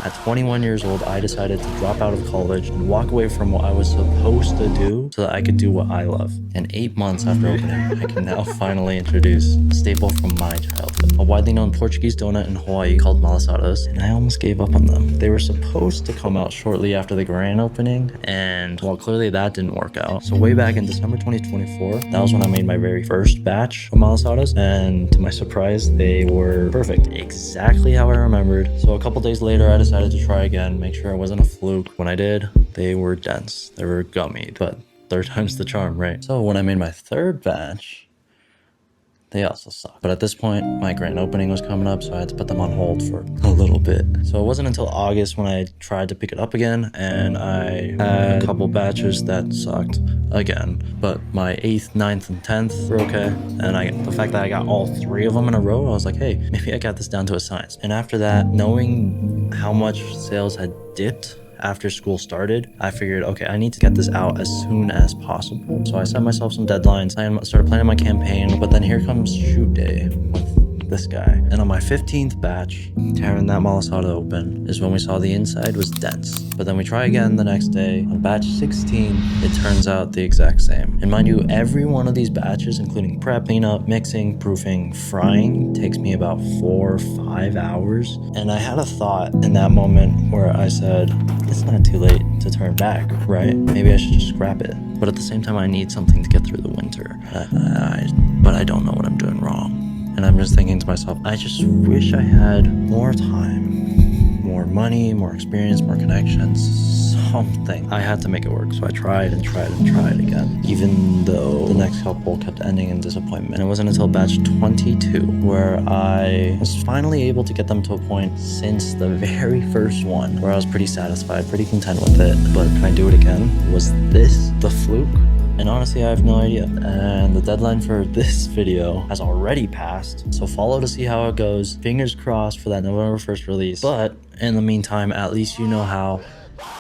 At 21 years old, I decided to drop out of college and walk away from what I was supposed to do so that I could do what I love. And 8 months after opening, I can now finally introduce a staple from my childhood. A widely known Portuguese donut in Hawaii called malasadas, and I almost gave up on them. They were supposed to come out shortly after the grand opening, and well, clearly that didn't work out. So way back in December 2024, that was when I made my very first batch of malasadas, and to my surprise, they were perfect. Exactly how I remembered. So a couple days later, I decided to try again, make sure it wasn't a fluke. When I did, they were dense. They were gummy, but third time's the charm, right? So when I made my third batch, they also sucked. But at this point, my grand opening was coming up, so I had to put them on hold for a little bit. So it wasn't until August when I tried to pick it up again, and I had a couple batches that sucked again. But my 8th, 9th, and 10th were okay. And the fact that I got all 3 of them in a row, I was like, hey, maybe I got this down to a science. And after that, knowing how much sales had dipped after school started, I figured, okay, I need to get this out as soon as possible. So I set myself some deadlines, started planning my campaign, but then here comes shoot day with this guy. And on my 15th batch, tearing that malasada open, is when we saw the inside was dense. But then we try again the next day. On batch 16, it turns out the exact same. And mind you, every one of these batches, including prep, cleanup, mixing, proofing, frying, takes me about 4 or 5 hours. And I had a thought in that moment where I said, it's not too late to turn back, right? Maybe I should just scrap it. But at the same time, I need something to get through the winter. But I don't know what I'm doing wrong. And I'm just thinking to myself, I just wish I had more time, more money, more experience, more connections, something. I had to make it work, so I tried and tried and tried again, even though the next couple kept ending in disappointment. And it wasn't until batch 22 where I was finally able to get them to a point since the very first one where I was pretty satisfied, pretty content with it. But can I do it again? Was this the fluke? And honestly, I have no idea. And the deadline for this video has already passed. So follow to see how it goes. Fingers crossed for that November 1st release. But in the meantime, at least you know how